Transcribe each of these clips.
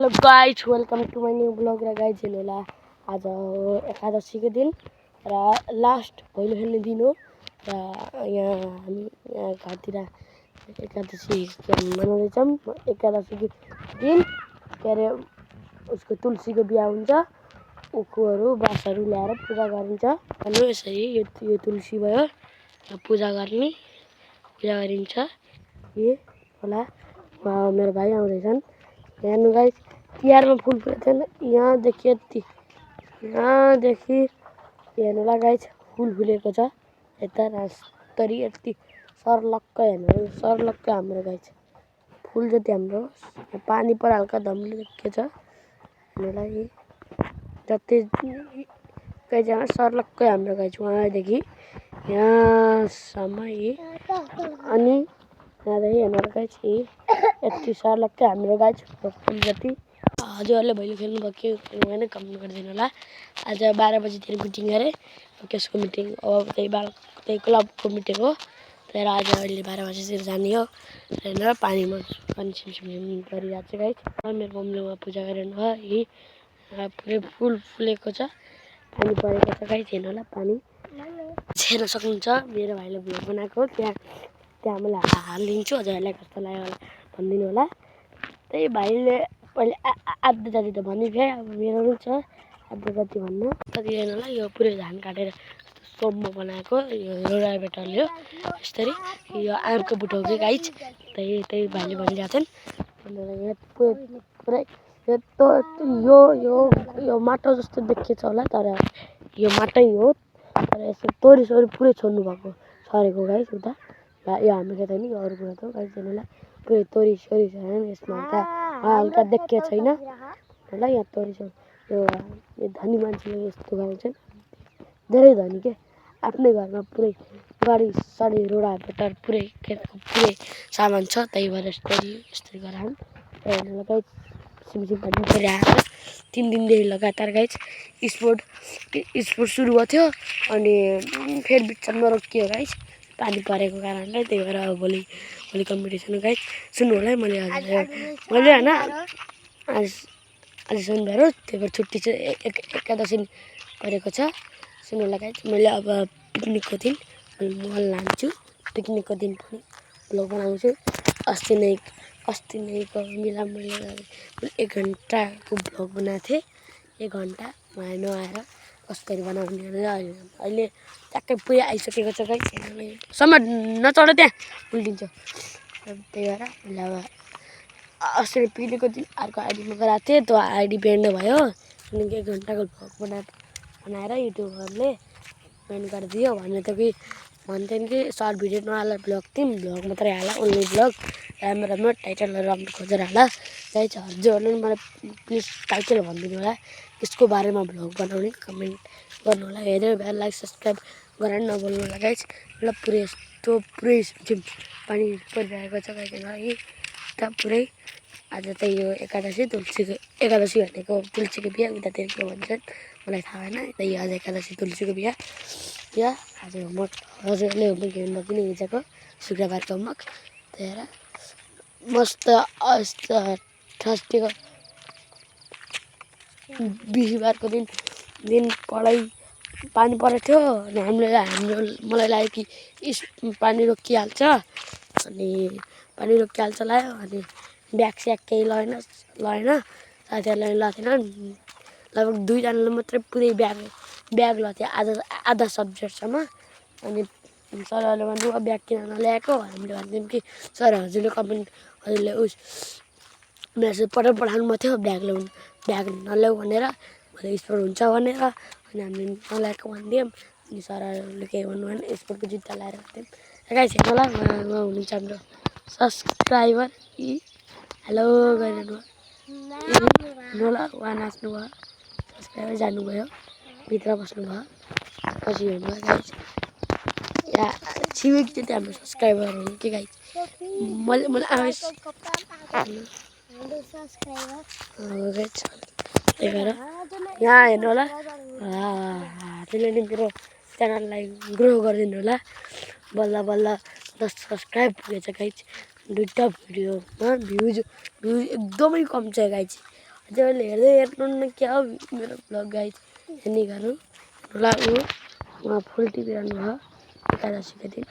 Hello guys, welcome to my new blog. र guys हेर्नु आज एकादशीको दिन र लास्ट भैलो खेल्ने दिन हो र यहाँ हामी यहाँ घरतिर एकादशी मनाउँदैछौँ। एकादशीको दिन के अरे उसको तुलसीको बिहा हुन्छ। उखुहरू बाँसहरू ल्याएर पूजा गरिन्छ। अनि यसरी यो तुलसी भयो पूजा गरिन्छ। यही होला मेरो भाइ आउँदैछन्। हेर्नु गाइस, तिहारमा फुल फुलेको छैन। यहाँदेखि हेर्नुलाई गाइस फुल फुलेको छ। यता रास्तरी यति सर्लक्क हेर्नु, सर्लक्क हाम्रो गाइस फुल जति हाम्रो पानी पर हल्का धम्लो देखिएको छ। हेर्नुलाई जति गाइस यहाँ सर्लक्कै हाम्रो गाइस उहाँदेखि यहाँसम्म अनि यहाँदेखि हेर्नुलाई गाइस यति सर्लक्कै हाम्रो गाइस फुल जति। हजुरहरूले भैलो खेल्नुभयो कि होइन कमेन्ट गरिदिनु होला। आज 12 बजीतिर मिटिङ गरेँ। कसको मिटिङ? अब त्यही क्लबको मिटिङ हो। तर आज अहिले 12 बजीतिर जाने हो। हेरेर पानीमा सिमसिम गरिरहेको छ गाइस। मेरो मम्मीले उहाँ पूजा गरिरहनु भयो। यही पुरै फुल फुलेको छ, पानी परेको छ गाइस। हेर्नु होला पानी हेर्न सक्नुहुन्छ। मेरो भाइले भ्लग बनाएको त्यहाँ मैले हालिदिन्छु। हजुरहरूलाई कस्तो लाग्यो होला भनिदिनु होला। त्यही भाइले पहिले आधा जति त भनिदिए। अब मेरो पनि छ आधा जति भन्न। कति हेर्नुलाई यो पुरै धान काटेर सोममा बनाएको यो रोडा बेटारले हो। यसरी यो आँपको बुट्टा हो कि गाइस। त्यही भाइले भनिरहेको थिएन। पुरै यो माटो जस्तो देखिन्छ होला, तर यो माटै हो। तर यसो तोरी पुरै छोड्नु भएको सरेको गाइस उता। यो हाम्रो खेत होइन, यो अरू कुरा त गाइस। हेर्नुलाई पुरै तोरी छोरी छ यसमा हल्का देखिएको छैन होला। यहाँ तोरी छ। यो धनी मान्छेले यस्तो गरेको छैन, धेरै धनी के। आफ्नै घरमा पुरै गाडी साडी रोडा बेटार पुरै खेतको पुरै सामान छ। त्यही भएर यस्तरी गराउन्। हेर्नुलाई गाइस सिमसिम पानी परिआएको 3 दिनदेखि लगातार गाइस। स्पोर्ट सुरु भयो थियो अनि फेरि बिचमा रोकियो गाइस पानी परेको कारणले। त्यही भएर अब भोलि कम्पिटिसन हो गाइस। सुन्नु होला है, मैले होइन आज शनिबार हो, त्यही भएर छुट्टी चाहिँ एकादशी परेको छ। सुन्नु होला गाइस, मैले अब पिकनिकको दिन मल लान्छु। पिकनिकको दिन पनि भ्लग बनाउँछु। अस्ति नैको मिला मैले 1 घन्टाको भ्लग बनाएको थिएँ। 1 घन्टा उहाँ नआएर कसरी बनाउने अहिले ट्याक्कै पुरै आइसकेको छ गाइस। सम्म नचढ त्यहाँ उल्टिन्छ। त्यही भएर मैले अब अस्ति पिकनिकको दिन अर्को आइडीमा गराएको थिएँ। त्यो आइडी ब्यान्ड भयो अनि 1 घन्टाको भ्लग बनाएर युट्युबरले ब्यान्ड गरिदियो। भन्थ्यो कि सर्ट भिडियो नहाल भ्लग मात्रै हाल, ओन्ली भ्लग। राम्रो टाइटलहरू राम्रो खोजेर हाल गाइस। हजुरहरूले पनि मलाई प्लिज टाइटल भनिदिनु होला यसको बारेमा भ्लग बनाउने। कमेन्ट गर्नु होला। हेरेर भए लाइक सब्सक्राइब गरेर नबोल्नु होला गाइस। ल पुरै यस्तो पुरै पानी परिरहेको छ गाइस। है त पुरै आज त यो एकादशी भनेको तुलसीको बिहा उतातिर के भन्छन् मलाई थाहा भएन। त्यही आज एकादशी तुलसीको बिहा आज होमवर्क हजुरले होमवर्क हेर्नु पनि हिजोको शुक्रबारको होमवर्क। त्यही भएर मस्त थर्सडेको बिहिबारको दिन पढाइ पानी परेको थियो अनि मलाई लाग्यो कि पानी रोकिहाल्छ लाग्यो। अनि ब्याग स्याग केही लगेन साथीहरूलाई लगाएको थिएन। लगभग 2 जनाले मात्रै पुरै ब्याग लगेको थियो आधा सब्जेक्टसम्म। अनि सरहरूले भन्नुभयो ब्याग किन नल्याएको। हामीले भन्थ्यौँ कि सर हजुरले मेसेज पठाउनु भएको थियो ब्याग नल्याऊ भनेर, भोलि स्पोर्ट हुन्छ भनेर। अनि हामीले नल्याएको भनिदियौँ। अनि सरहरूले केही भन्नु भएन। स्पोर्टको जुत्ता लगाएर गर्थ्यौँ। गाइस हेर्नु होला, उहाँ हुनुहुन्छ हाम्रो सब्सक्राइबर। हेलो गरिरहनु भयो। हेर्नु होला, उहाँ नाच्नु भयो, सब्सक्राइबर जानुभयो, भित्र बस्नुभयो। पछि हेर्नु होला गाइस, यहाँ छिमेकी चाहिँ हाम्रो सब्सक्राइबर हुनु कि गाइस। मैले आवेश त्यही भएर यहाँ हेर्नु होला। त्यसले नि मेरो च्यानललाई ग्रो गरिदिनु होला। बल्ल 10 सब्सक्राइब पुगेछ गाइस। 2टा भिडियोमा भ्युज एकदमै कम छ गाइस। हजुरहरूले हेर्दै हेर्नु क्या हो मेरो ब्लग गाइज हेर्ने गर्नु होला उहाँ फुल टिपिरहनु भयो एकादशीको दिन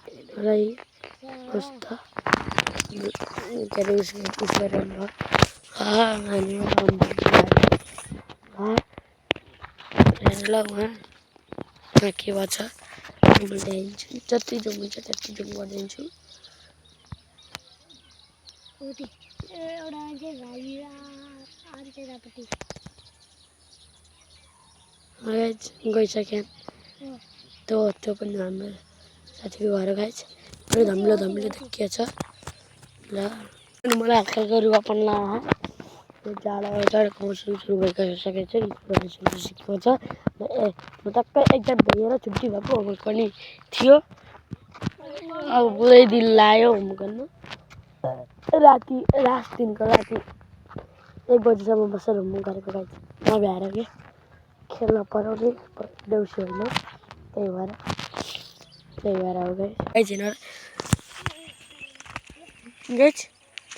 हेर्नुलाई कस्तो के अरे उस गरिरहनु भयो हेर्नुलाई उहाँ के भन्छ म ल्याइदिन्छु जति जुम हुन्छ त्यति जुम गरिदिन्छु गइसक्यो त्यो पनि हाम्रो साथीको घर गाइज पुरै धमिलो देखिया छ ल अनि मलाई हल्का रुवा पनि लायो जाडोको मौसम सुरु भइसकेको छ सिकेको छ म टक्कै एक्जाम भएर छुट्टी भएको होमवर्क पनि थियो अब पुरै दिन लाग्यो होमवर्क गर्नु राति लास्ट दिनको राति 1 बजीसम्म बसेर होमवर्क गरेको गाइज नभ्याएर के खेल्न पराउने देउसी होइन त्यही भएर हो गाइज गाइज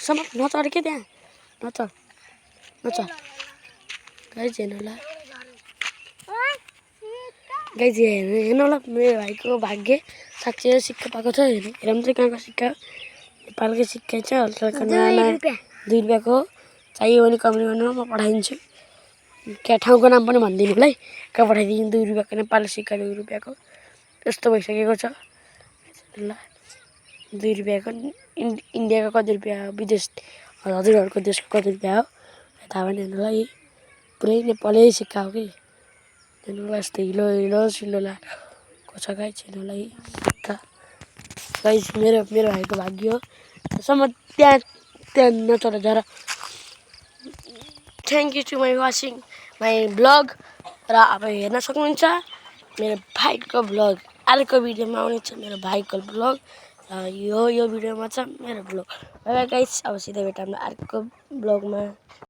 समात नचढ के त्यहाँ नचढ गाइज हेर्नुला गाइज हेर्नुला मेरो भाइको भाग्य साँच्चै सिक्का पाएको छ हेरौँ चाहिँ कहाँको सिक्का नेपालकै सिक्का छ हल्का हल्का नयाँ 2 रुपियाँको चाहियो भने कमेन्ट गर्नु म पठाइदिन्छु क्या ठाउँको नाम पनि भनिदिनु होला है कहाँ पठाइदिन्छु 2 रुपियाँको नेपाली सिक्का 2 रुपियाँको यस्तो भइसकेको छ ल 2 रुपियाँको इन्डियाको कति रुपियाँ हो विदेश हजुरहरूको देशको कति रुपियाँ हो थाहा भएन हेर्नुलाई पुरै नेपालै सिक्का हो कि हेर्नुलाई यस्तो हिलो सिलो लगाएको छ गाइज हेर्नुलाई सिक्का गाइज मेरो भाइको भाग्य हो सम्म त्यहाँ नचढ जरा thank you to my watching my blog र अब हेर्न सक्नुहुन्छ मेरो भाइको ब्लग अर्को भिडियोमा आउनेछ मेरो भाइको ब्लग र यो भिडियोमा छ मेरो ब्लग गाइस अब सिधै भेटौँ अर्को ब्लगमा